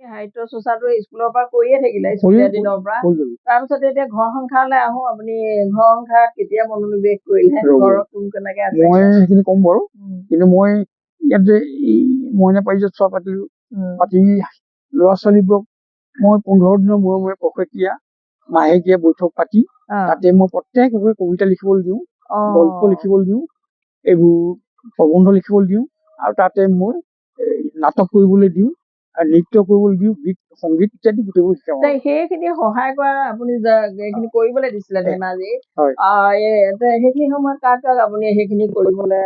সাহিত্য চৰ্চাটো স্কুলৰ পৰা কৰিয়ে থাকিলে স্কুলীয়া দিনৰ পৰা। তাৰপিছত এতিয়া ঘৰ সংসাৰলৈ আহো, আপুনি ঘৰ সংসাৰত কেতিয়া মনোনিৱেশ কৰিলে, ঘৰত কোন কেনেকে আছে? মই সেইখিনি ক'ম বাৰু, কিন্তু মই ইয়াত যে মইনা পাৰিজাত চোৱা পাতিলো, পাতি ল'ৰা ছোৱালীবোৰক মই 15 দিনৰ মূৰে মূৰে পষেকীয়া মাহেকীয়া বৈঠক পাতি তাতে মই প্ৰত্যেককে কবিতা লিখিবলৈ দিওঁ, গল্প লিখিবলৈ দিওঁ, এইবোৰ প্ৰবন্ধ লিখিবলৈ দিওঁ, আৰু তাতে মই নাটক কৰিবলৈ দিওঁ, নৃত্য কৰিবলৈ দিওঁ, গীত সংগীত ইত্যাদি গোটেইবোৰ শিকাওঁ। সেইখিনি সহায় কৰা আপুনি এইখিনি কৰিবলৈ দিছিলে ধেমাজি, সেইখিনি সময়ত কাক কাক আপুনি সেইখিনি কৰিবলৈ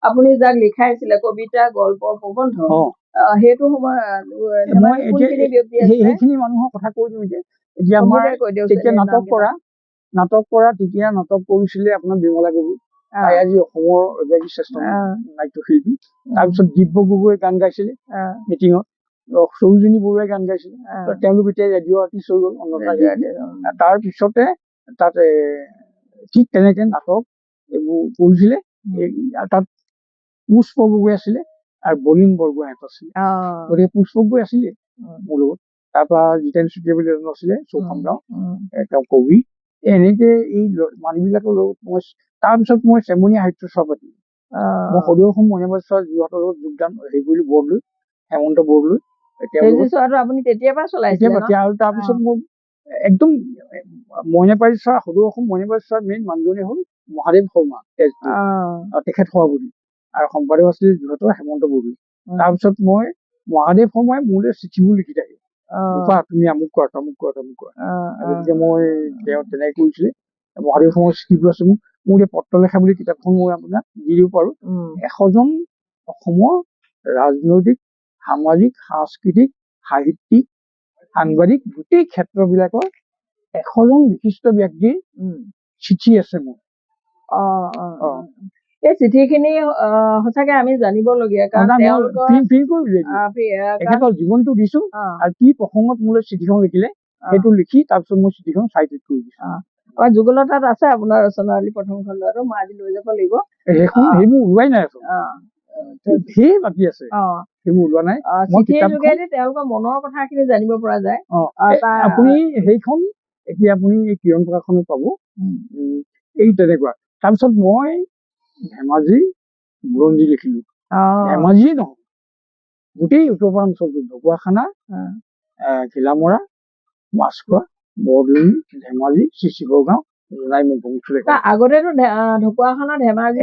আপুনি যাক লিখাইছিলে কবিতা গল্প প্ৰবন্ধ, সেইটো সময়ত সেইখিনি মানুহৰ কথা কৈ দিওঁ যে এতিয়া আমাৰ তেতিয়া নাটক কৰা তেতিয়া নাটক কৰিছিলে আপোনাৰ বিমলা গগৈ, তাই আজি অসমৰ এগৰাকী শ্ৰেষ্ঠ নাট্যশিল্পী। তাৰপিছত দিব্য গগৈয়ে গান গাইছিলে মিটিঙত, সৌজনী বৰুৱাই গান গাইছিলে, তেওঁলোক এতিয়া ৰেডিঅ' আৰ্টিষ্ট হৈ গ'ল। তাৰ পিছতে তাত ঠিক তেনেকে নাটক এইবোৰ কৰিছিলে। তাত পুষ্প গগৈ আছিলে আৰু বলিন বৰগোহাঁই আছিলে, গতিকে পুষ্প গগৈ আছিলে মোৰ লগত। তাৰপৰা জিতেন চুতীয়া বুলি এজন আছিলে, চৌখাম গাঁও, তেওঁ কবি। এনেকে এই মানুহবিলাকৰ লগত মই তাৰপিছত মই চেমনীয়া সাহিত্য সভা পাতিলো। মই সদৌ অসম মইনা পাৰিজাত যোৰহাটৰ লগত যোগদান হেৰি কৰিলো, বৰদলৈ হেমন্ত বৰদলৈ, আপুনি তেতিয়াৰ পৰা চলাইছিলে? আৰু তাৰপিছত মোৰ একদম মইনা পাৰিজাত সদৌ অসম মইনা পাৰিজাত মেইন মানুহজনে হ'ল মহাদেৱ শৰ্মা, তেখেত সভাপতি, আৰু সম্পাদক আছিলে যোৰহাটৰ হেমন্ত বৰদলৈ। তাৰপিছত মই মহাদেৱ শৰ্মাই মোলৈ চিঠিবোৰ লিখি থাকে, তুমি আমুক কৰা তামুক কৰা তামুক কৰা, গতিকে মই তেওঁ তেনেকে কৰিছিলে। মহাদেৱ শৰ্মাৰ চিঠিবোৰ আছে মোৰ এতিয়া পত্ৰলেখা বুলি কিতাপখন মই আপোনাক দি দিব পাৰো। 100জন অসমৰ ৰাজনৈতিক, সামাজিক, সাংস্কৃতিক, সাহিত্যিক, সাংবাদিক গোটেই ক্ষেত্ৰবিলাকৰ 100জন বিশিষ্ট ব্যক্তিৰ চিঠি আছে মোৰ। এই চিঠিখিনি সঁচাকে আমি জানিবলগীয়া, কাৰণ তেখেতৰ জীৱনটো দিছো আৰু কি প্ৰসংগত মোলৈ চিঠিখন লিখিলে সেইটো লিখি তাৰপিছত মই চিঠিখন চাইটেড কৰি দিছো। যুগলতাত আছে আপোনাৰ ৰচনাৱলী প্ৰথম খণ্ডটো, মই আজি লৈ যাব লাগিব। সেইবোৰ ওলোৱাই নাই, ধেৰ বাকী আছে, সেইবোৰ ওলোৱা নাই। চিঠিৰ যোগেদি তেওঁলোকৰ মনৰ কথাখিনি জানিব পৰা যায়। আপুনি সেইখন এতিয়া আপুনি কিৰণ প্ৰকাশনত পাব, এই তেনেকুৱা। তাৰপিছত মই ধেমাজি বুৰঞ্জী লিখিলো, ধেমাজিয়ে নহয় গোটেই উত্তৰ পূৰ্বাঞ্চলটো, ঢকুৱাখানা, ঘিলামৰা, মাছখোৱা, বৰদলৈ, ধেমাজি, শিৱগাঁও, জোনাই মহকুমা। আগতেতো ঢকুৱাখানা ধেমাজি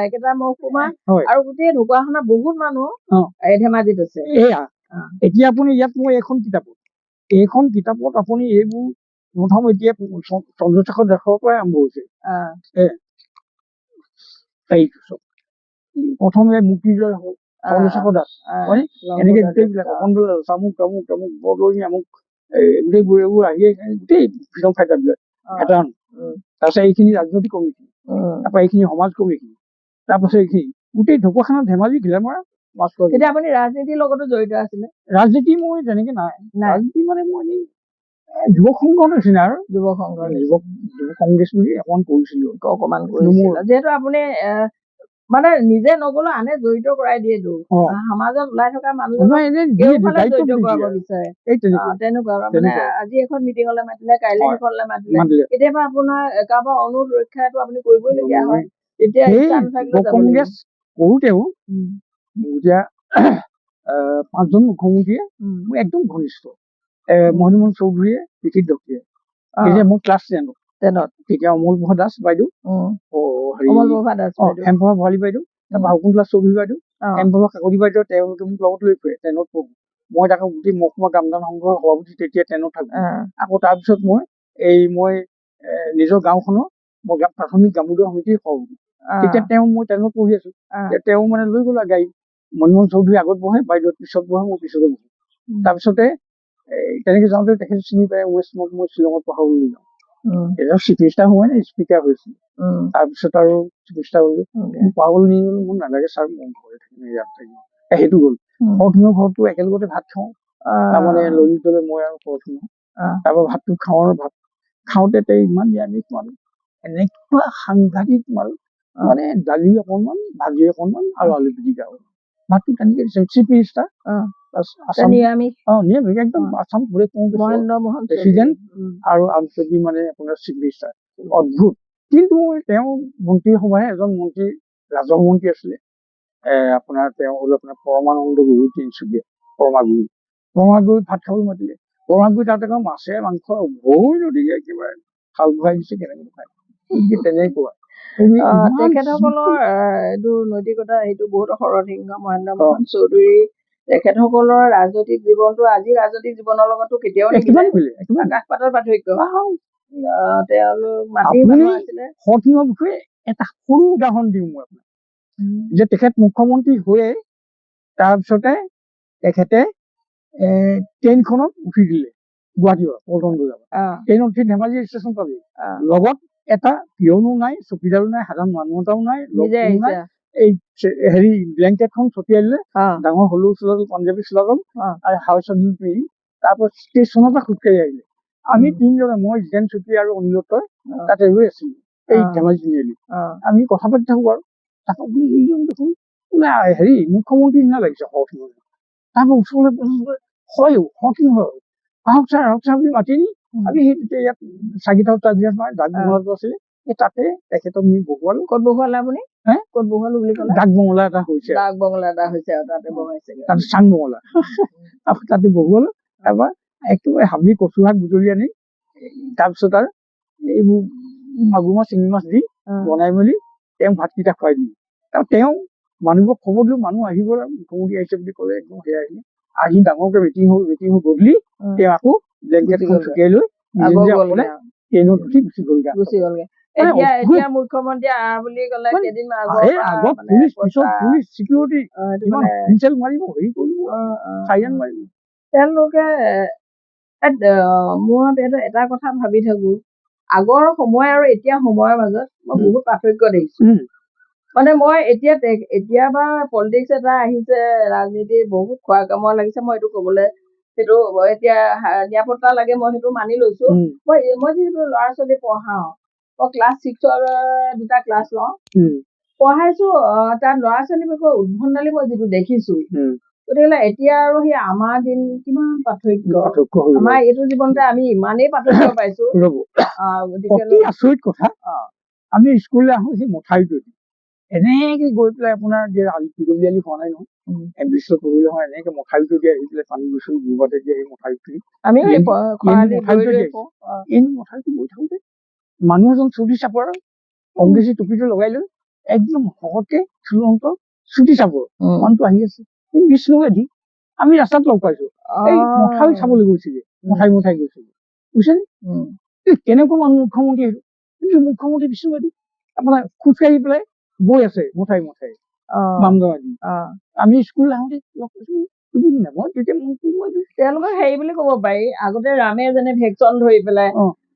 একেটা মহকুমা, আৰু গোটেই ঢকুৱাখানা বহুত মানুহ ধেমাজিত আছে। এতিয়া আপুনি ইয়াত মই এইখন কিতাপত আপুনি এইবোৰ প্ৰথম এতিয়া চন্দ্ৰশেখৰ দাসৰ পৰাই আৰম্ভ হৈছে। প্ৰথমে মুক্তিজয় হ'ল চন্দ্ৰশেখৰ দাস, এনেকে গোটেইবিলাক চামুক তামুক তামুক বৰদলৈ আমুক গোটেইবোৰ এইবোৰ আহি গোটেই ফ্ৰীডম ফাইটাৰবিলাক ভেটাৰান। তাৰপিছত এইখিনি ৰাজনৈতিক কমিটি, তাৰপৰা এইখিনি সমাজ কমিটি, তাৰপাছত এইখিনি গোটেই ঢকুৱাখানা, ধেমাজি, ঘিলামৰা, মাছখোৱা। এতিয়া আপুনি ৰাজনীতিৰ লগতো জড়িত আছিলে? ৰাজনীতি মই তেনেকে নাই, ৰাজনীতি মানে মই যুৱক সংঘৰ নিচিনা আৰু যুৱ কংগ্ৰেছ বুলি অকমান কৰিছিলো, যিহেতু আপুনি মানে নিজে নগলেও আনে জড়িত কৰাই দিয়েতো, সমাজত ওলাই থকা মানুহজনক জড়িত কৰাব বিচাৰে, তেনেকুৱা। মানে আজি এখন মিটিঙলৈ মাতিলে, কাইলৈ সেইখনলৈ মাতিলে, কেতিয়াবা আপোনাৰ কাৰোবাৰ অনুৰোধ ৰক্ষাটো আপুনি কৰিবলগীয়া হয়, তেতিয়া কংগ্ৰেছ কৰোতেও এতিয়া 5জন মুখ্যমন্ত্ৰীয়ে মোৰ একদম ঘনিষ্ঠ। মহিমন চৌধুৰীয়ে, পিঠিত দত্তিয়ে, তেতিয়া মই ক্লাছ 10ত, তেতিয়া অমল প্ৰভা দাস বাইদেউ, হেমপ্ৰভা ভৰালী বাইদেউ, তাৰপৰা শকুন্তলা চৌধুৰী বাইদেউ, হেমপ্ৰভা কাকতি বাইদেউ, তেওঁলোকে মোক লগত লৈ ফুৰে 10ত পঢ়ো। মই তাকো গোটেই মহকুমা কামদান সংঘৰ সভাপতি তেতিয়া 10ত থাকো। আকৌ তাৰপিছত মই নিজৰ গাঁওখনৰ মই প্ৰাথমিক গামোদুৱা সমিতিৰ সভাপতি, তেতিয়া মই 10ত পঢ়ি আছো। তেওঁ মানে লৈ গ'ল গাড়ী, মনমোহন চৌধুৰী আগত বহে, বাইদেউ পিছত বহে, মই পিছতে বহো। তাৰপিছতে তেনেকে যাওঁতে তেখেতে চিনি পায়, মই শ্বিলঙত পঢ়াবলৈ লৈ যাওঁ। এতিয়া চিফ মিনিষ্টাৰ হোৱাই নাই, স্পীকাৰ হৈছিল। তাৰপিছত আৰু চিফ মিনিষ্টাৰ হৈ মোক পঢ়াবলৈ নি গ'লো, মোক নালাগে ছাৰ, মই ঘৰতে থাকিম, ইয়াত থাকিম, সেইটো গ'ল। শৰঠুঙৰ ঘৰতো একেলগতে ভাত খাওঁ, তাৰমানে ললিতলৈ মই আৰু শৰঠুঙ, তাৰপৰা ভাতটো খাওঁ, আৰু ভাত খাওঁতে ইমান নিৰামিষ মানুহ, এনেকুৱা সাংঘাতিক মানুহ, মানে দালি অকণমান, ভাজি অকণমান আৰু আলু পিটিকা, ভাতটো তেনেকে দিছে। চিফ মিনিষ্টাৰ নিৰামিষ নিৰামিষ একদম আছাম পুৰে মহেন্দ্ৰ মোহন প্ৰেচিডেণ্ট আৰু আমছবি মানে আপোনাৰ চিফ মিনিষ্টাৰ অদ্ভুত। কিন্তু তেওঁ মন্ত্ৰীসভাৰ এজন মন্ত্ৰী ৰাজহ মন্ত্ৰী আছিলে আপোনাৰ তেওঁ হ'ল আপোনাৰ পৰমানন্দ গগৈ তিনিচুকীয়া পৰমাগুৰি ভাত খাবলৈ মাতিলে পৰমাগুৰি তাত আকৌ মাছে মাংস ভৈ নদীকে একেবাৰে খাল বহাই দিছে কেনেকৈ খায় তেনেকুৱা তেখেতসকলৰ এইটো নৈতিকতা সেইটো বহুত শৰসিংহ মহেন্দ্ৰ মোহন চৌধুৰী তেখেতসকলৰ ৰাজনৈতিক জীৱনটো আজি ৰাজনৈতিক জীৱনৰ লগতো কেতিয়াও নিমিলে আকাশ পাতাল পাৰ্থক্য তেওঁলোক মাটিৰ মানুহ আছিলে শৰসিংহৰ বিষয়ে এটা সৰু উদাহৰণ দিওঁ মই আপোনাক যে তেখেত মুখ্যমন্ত্ৰী হৈয়ে তাৰপিছতে তেখেতে ট্ৰেইনখনত উঠি দিলে গুৱাহাটীৰ পল্টন বজাৰত ট্ৰেইনত উঠি ধেমাজি ষ্টেচন পাবি লগত এটা পিয়নো নাই চকীদাৰো নাই সাধাৰণ মানুহ এটাও নাই এই হেৰি ব্লেংকেটখন ছটিয়াই দিলে ডাঙৰ হলু চুল পাঞ্জাবী চুলাগল আৰু হাউচ পিন্ধি তাৰপিছত ষ্টেচনৰ পৰা খোজকাঢ়ি আহিলে আমি তিনিজনে মই জিতেন চুটি আৰু অনিলতই তাতে ৰৈ আছিলো এই ধেমাজি তিনিআলি আমি কথা পাতি থাকো আৰু তাকো বুলি এইজন দেখোন হেৰি মুখ্যমন্ত্ৰী নিচিনা লাগিছে শৰসিংহ তাৰপৰা ওচৰলৈ হয় শৰসিংহ আহক ছাৰ বুলি মাতি নি আমি সেই তেতিয়া ইয়াত চাগিতা ডাকবঙলাটো আছিলে সেই তাতে তেখেতক নি বহুৱালো ক'ত বহুৱালে আপুনি ক'ত বহুৱালো বুলি ক'লে ডাকবঙলা এটা হৈছে আৰু তাতে বহাইছে তাতে চাংবঙলা তাতে বহুৱালো তাৰপৰা একেবাৰে হাবি কচু শাক বুটলি আনি তাৰপিছত আৰু এইবোৰ মাগুৰ মাছ শিঙি মাছ দি বনাই মেলি তেওঁক ভাতকেইটা খুৱাই দিলোঁ আৰু তেওঁ মানুহবোৰক খবৰ দিলোঁ মানুহ আহিব মুখ্যমন্ত্ৰী আহিছে বুলি ক'লে একদম সেয়া আহিলে আহি ডাঙৰকে মিটিং হৈ গধূলি তেওঁ আকৌ ব্লেংকেটখন ছটিয়াই লৈ ট্ৰেইনত উঠি গুচি গ'লগে এতিয়া মুখ্যমন্ত্ৰী বুলি ক'লে কেইদিনমান আগত পুলিচ চিকিউৰিটি মাৰিব হেৰি কৰিব চাইৰেন মাৰিব তেওঁলোকে মই এটা কথা ভাবি থাকো আগৰ সময় আৰু এতিয়া সময়ৰ মাজত মই বহুত পাৰ্থক্য দেখিছো মানে মই এতিয়া বা পলিটিক্স এটা আহিছে ৰাজনীতি বহুত খোৱা কামোৰ লাগিছে মই এইটো ক'বলৈ সেইটো এতিয়া নিৰাপত্তা লাগে মই সেইটো মানি লৈছো মই যিহেতু ল'ৰা ছোৱালী পঢ়াও মই ক্লাছ 6ৰ দুটা ক্লাছ লওঁ পঢ়াইছো তাত ল'ৰা ছোৱালীৰ বিষয়ে উদ্ভণ্ডালি মই যিটো দেখিছো গতিকে এতিয়া আৰু সেই আমাৰ দিন কিমান পাৰ্থক্য আমাৰ এইটো জীৱনতে আমি ইমানেই পাৰ্থক্য পাইছো গতিকে আচৰিত কথা আমি স্কুললৈ আহো সেই মথাউৰিটো এনেকে গৈ পেলাই আপোনাৰ যে পিডব্লিউডি হোৱা নাই নহয় বিশ্ব পঢ়িলে হয় এনেকে মথাউৰিটো দিয়ে আহি পেলাই পানী গৈছো গুৰুবাতে দিয়ে সেই মথাউৰিটো আমি মথাউৰিটো গৈ থাকোতে মানুহ এজন চুটি চাপৰ কংগ্ৰেছী টুপিটো লগাই লৈ একদম শকতকে চুলন্ত চুটি চাপৰ মানুহটো আহি আছে বিষ্ণুবাদী আমি ৰাস্তাত লগ পাইছো এই মথাউৰি চাবলৈ গৈছিলে মথাউৰি গৈছিলে বুজিছেনে কেনেকুৱা মানুহ মুখ্যমন্ত্ৰী আহিলো কিন্তু মুখ্যমন্ত্ৰী বিষ্ণুবাদী আপোনাৰ খোজকাঢ়ি পেলাই গৈ আছে মথাউৰি মামগাঁৱী আমি স্কুল আহোঁতে লগ পাইছো তেওঁলোকক হেৰি বুলি ক'ব পাৰি আগতে ৰামে যেনে ভেকচন ধৰি পেলাই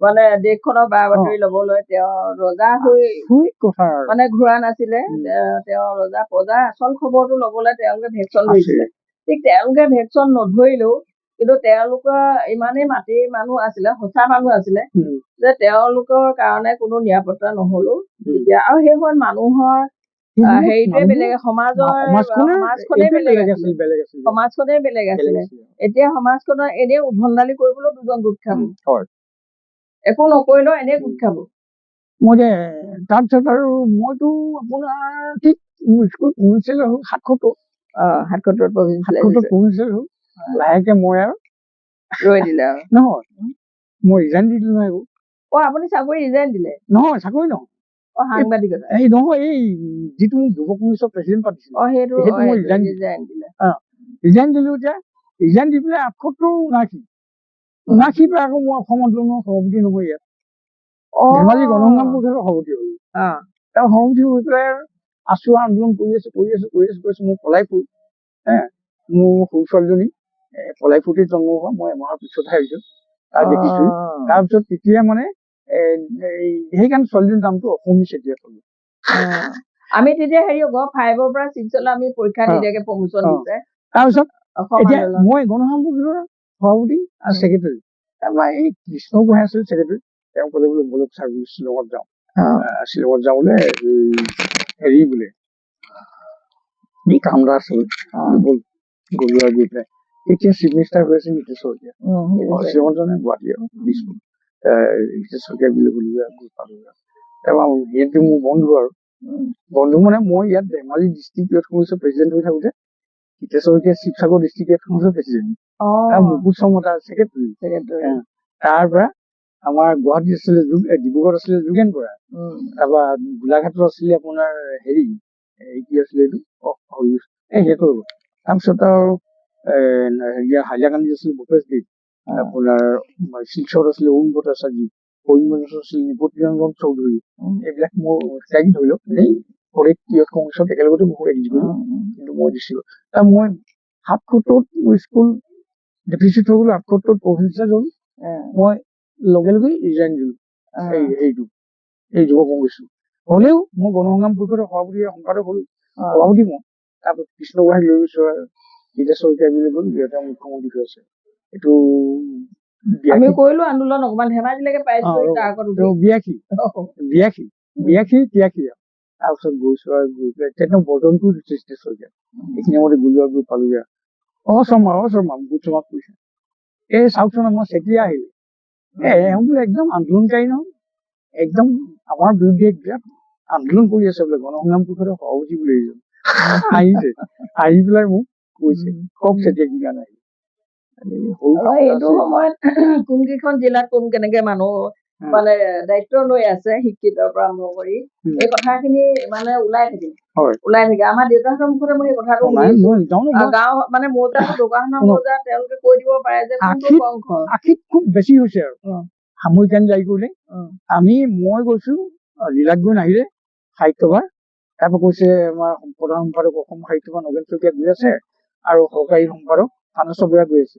মানে দেশখনৰ বা বাতৰি লবলৈ তেওঁ ৰজা হৈ মানে ঘূৰা নাছিলে তেওঁ ৰজা প্ৰজাৰ আচল খবৰটো লবলৈ তেওঁলোকে ভেকচন ধৰিছিলে ঠিক তেওঁলোকে ভেকচন নধৰিলেও কিন্তু তেওঁলোকৰ ইমানেই মাটিৰ মানুহ আছিলে সঁচা মানুহ আছিলে যে তেওঁলোকৰ কাৰণে কোনো নিৰাপত্তা নহ'লেও তেতিয়া আৰু সেই সময়ত মানুহৰ হেৰিটোৱে বেলেগ সমাজখনেই বেলেগ আছিলে এতিয়া সমাজখনৰ এনেই উদ্ভণ্ডালি কৰিবলৈও দুজন গোট খাব একো নকৰিলেও এনেই গোট খাব মই যে তাৰপিছত আৰু মইতো আপোনাৰ ঠিক স্কুল পঢ়িছিলো ৭৭ পঢ়িছিলো লাহেকে মই আৰু ৰৈ দিলে আৰু নহয় মই ৰিজাইন দি দিলো নহয় আপুনি চাকৰি ৰিজাইন দিলে নহয় চাকৰি নহয় সাংবাদিকতা এই নহয় এই যিটো যুৱ কংগ্ৰেছৰ প্ৰেচিডেণ্ট পাতিছিল সেইটো মই ৰিজাইন দিলে ৰিজাইন দিলো এতিয়া ৰিজাইন দি পেলাই ৭৮ উনাশী পৰা আকৌ মই অসম আন্দোলনৰ সভাপতি নহয় ইয়াত ধেমাজি গণসংগ্ৰাম পৰিষদৰ সভাপতি হলো তাৰ সভাপতি হৈ পেলাই আছো আন্দোলন কৰি আছো মই পলাই ফুৰো মোৰ সৰু ছোৱালীজনী পলাই ফুৰোতে জন্ম হোৱা মই এমাহৰ পিছতহে আহিছো তাক দেখিছো তাৰপিছত তেতিয়া মানে সেইকাৰণে ছোৱালীজনীৰ নামটো অসমী চেতিয়া থলো আমি তেতিয়া হেৰি 5ৰ পৰা 6লৈ আমি পৰীক্ষা নিদিয়াকে প্ৰমোচন দিছে তাৰপিছত এতিয়া মই গণসংগ্ৰাম পৰিষদৰ সভাপতি আৰু ছেক্ৰেটাৰী তাৰপৰা এই কৃষ্ণ গোহাঁই আছিল ছেক্ৰেটাৰী তেওঁ ক'লে বোলে বলক ছাৰ শ্বিলঙত যাওঁ বোলে হেৰি বোলে কাম এটা আছে বল গলো আৰু গৈ পেলাই এতিয়া চিফ মিনিষ্টাৰ হৈ আছে হিতেশ শইকীয়া শ্ৰীমন্তনে গুৱাহাটী হিতেশ শইকীয়া বুলি বুলিলে সেইটো মোৰ বন্ধু আৰু বন্ধু মানে মই ইয়াত ধেমাজি ডিষ্ট্ৰিক্ট ইউথ কংগ্ৰেছৰ প্ৰেচিডেণ্ট হৈ থাকোঁতে হিতেশ শইকীয়া শিৱসাগৰ ডিষ্ট্ৰিক্ট ইউথ কংগ্ৰেছৰ প্ৰেচিডেণ্ট মুকুট শৰ্মা ছেক্ৰেটাৰী তাৰ পৰা আমাৰ গুৱাহাটীত আছিলে ডিব্ৰুগড়ত আছিলে যোগেন বৰা তাৰপৰা গোলাঘাটত আছিলে আপোনাৰ হেৰি কি আছিলে এইটো সেইটো তাৰপিছত আৰু হাইলাকান্দিত আছিলে ভূপেশ দেৱ আপোনাৰ শিলচৰত আছিলে অৰুণ ভট্টাচাৰ্য কৰিমগঞ্জত আছিলে নিপতিৰঞ্জন চৌধুৰী এইবিলাক মোৰ চিনাকি ধৰি লওক হৰেক ইউথ কংগ্ৰেছত একেলগতে বহুত এক্সিট কৰিলো কিন্তু মই দিছিলো মই ৭৭ স্কুল ডেফিচিট হৈ গলো ৭৮ প্ৰভিঞ্চিয়েল হ'ল মই লগে লগে ৰিজাইন দিলো এই যুৱ কংগ্ৰেছ হলেও মই গণসংগ্ৰাম পৰিষদৰ সভাপতি সম্পাদক হলো সভাপতি মই তাৰপিছত কৃষ্ণ গোহাঁই লৈ গৈছো আৰু হিতেশ শইকীয়া বুলি গ'ল যিহেতু মুখ্যমন্ত্ৰী হৈ আছে এইটো আমি কৰিলো আন্দোলন অকমান ধেমাজিলৈকে পাইছো বিয়াশী তাৰপিছত গৈছো আৰু গৈ পেলাই তেতিয়া বৰ্ধনটো দিছে হিতেশ শইকীয়া এইখিনি মতে গলো আৰু গৈ পালোগে শৰ্মা মুকুট শৰ্মাক কৈছে এই চাওকচোন আমাৰ চেতিয়া আহিলে বোলে একদম আন্দোলনকাৰী নহয় একদম আমাৰ বিৰুদ্ধে বিৰাট আন্দোলন কৰি আছে বোলে গণসংগ্ৰাম পৰিষদৰ সভাপতি বুলি আহিছে আহি পেলাই মোক কৈছে কওক চেতিয়া কি কাৰণে এইটো সময়ত কোনকেইখন জিলাত কোন কেনেকে মানুহ মানে দায়িত্ব লৈ আছে শিক্ষিতৰ পৰা আৰম্ভ কৰি এই কথাখিনি মানে ওলাই থাকে আমাৰ দেউতাহঁতৰ মুখতে মই এই কথাটো গাঁও মানে মৌজাটো ঢকুৱাখানা মৌজা তেওঁলোকে কৈ দিব পাৰে যে আশীত খুব বেছি হৈছে আৰু সামৰিক আইন জাৰি কৰিলে মই গৈছো লীলাকগৈ নাহিলে সাহিত্যসভাৰ তাৰপৰা কৈছে আমাৰ প্ৰধান সম্পাদক অসম সাহিত্যসভা নগেন শইকীয়া গৈ আছে আৰু সহকাৰী সম্পাদক থানেশ্বৰ বৰা গৈ আছে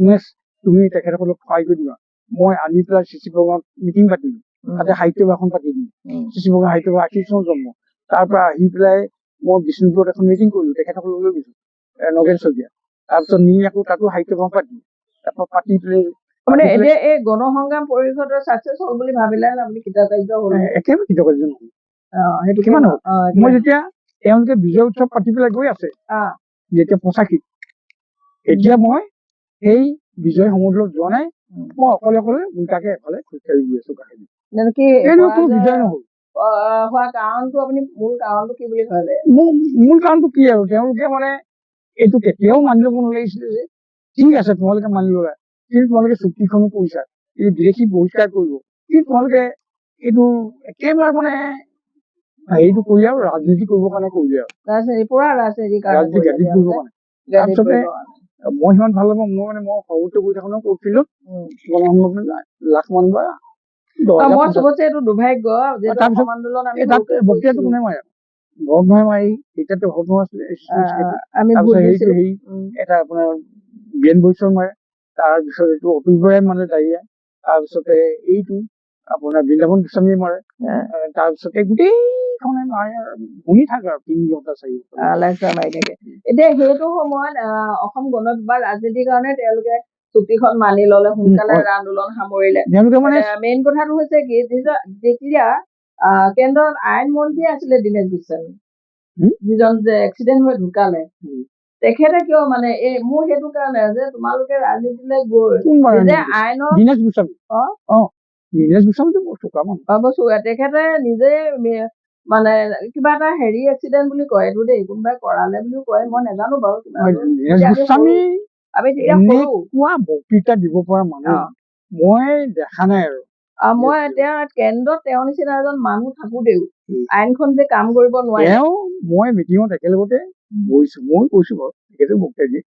উমেশ তুমি তেখেতসকলক সহায় কৰি দিবা মই আনি পেলাই চি চি প্ৰগ্ৰামত মিটিং পাতিলো তাতে সাহিত্য ভাষণ পাতি দিলো চি চি প্ৰগ্ৰাম সাহিত্য ভাষা ৮০ চনৰ জন্ম তাৰ পৰা আহি পেলাই মই বিষ্ণুপুৰত এখন মিটিং কৰিলো তেখেতসকলক লৈ গৈছো নগেন শইকীয়া তাৰপিছত নি আকৌ তাতো সাহিত্য ভাষণ পাতিলো তাৰপৰা পাতি পেলাই মানে এতিয়া এই গণসংগ্ৰাম পৰিষদৰ ছাকচেছ হ'ল বুলি ভাবিলে আপুনি কৃতকাৰ্য হ'ল একেবাৰে কৃতকাৰ্য নহল সেইটো কিমান হ'ল মই যেতিয়া তেওঁলোকে বিজয় উৎসৱ পাতি পেলাই গৈ আছে যেতিয়া ৮৫ এতিয়া মই সেই বিজয় সমুদ্ৰত যোৱা নাই মই অকলে উল্টাকে এফালে খোজকাঢ়ি গৈ আছো বিজয় নহল হোৱা কাৰণটো আপুনি মূল কাৰণটো কি বুলি ভাবে মূল কাৰণটো কি আৰু তেওঁলোকে মানে এইটো কেতিয়াও মানি ল'ব নালাগিছিলে যে ঠিক আছে তোমালোকে মানি ল'বা কিন্তু তোমালোকে চুক্তিখনো কৰিছা এই বিদেশী বহিষ্কাৰ কৰিব কিন্তু তোমালোকে এইটো একেবাৰে মানে হেৰিটো কৰি আৰু ৰাজনীতি কৰিবৰ কাৰণে কৰিলে আৰু ৰাজনীতি গাদীত কৰিব কাৰণে তাৰপিছতে মই সিমান ভাল নাপাওঁ মই সৰুতে গৈ থাকোঁ কৈছিলো লাখ মান বা দুৰ্ভাগ্য বক্তৃতাটো কোনে মাৰে ভৰতমহে মাৰি এতিয়াতো ভৰতমহ আছিলে এটা আপোনাৰ বীৰেন বৈশ্য মাৰে তাৰপিছত এইটো অতুল বৰাই মানে ডাইৰিয়া তাৰপিছতে এইটো আপোনাৰ বৃন্দাবন গোস্বামীয়ে মাৰে তাৰপিছতে গোটেইখনে মাৰে আৰু শুনি থাকে আৰু ৩ ঘণ্টা ৪ ঘণ্টা মাৰি থাকে এতিয়া সেইটো সময়ত অসম গণ বিভাগ ৰাজনীতিৰ কাৰণে তেওঁলোকে চুক্তিখন মানি ললে সোনকালে আন্দোলন সামৰিলে মেইন কথাটো হৈছে কি যেতিয়া কেন্দ্ৰত আইন মন্ত্ৰী আছিলে দীনেশ গোস্বামী যিজন যে এক্সিডেণ্ট হৈ ঢুকালে তেখেতে কিয় মানে মোৰ সেইটো কাৰণে যে তোমালোকে ৰাজনীতিলৈ গৈ যে আইনৰ তেখেতে নিজে মানে কিবা এটা হেৰি এক্সিডেণ্ট বুলি কয় এইটো দেই কোনোবাই কৰালে বুলিও কয় মই নাজানো বাৰু আমি বক্তৃতা দিব পৰা মানুহ মই দেখা নাই আৰু মই কেন্দ্ৰত তেওঁৰ নিচিনা এজন মানুহ থাকোতেও আইনখন যে কাম কৰিব নোৱাৰে মই মিটিঙত একেলগতে বহিছো মই কৈছো বাৰু তেখেতেও বক্তৃতা দিয়ে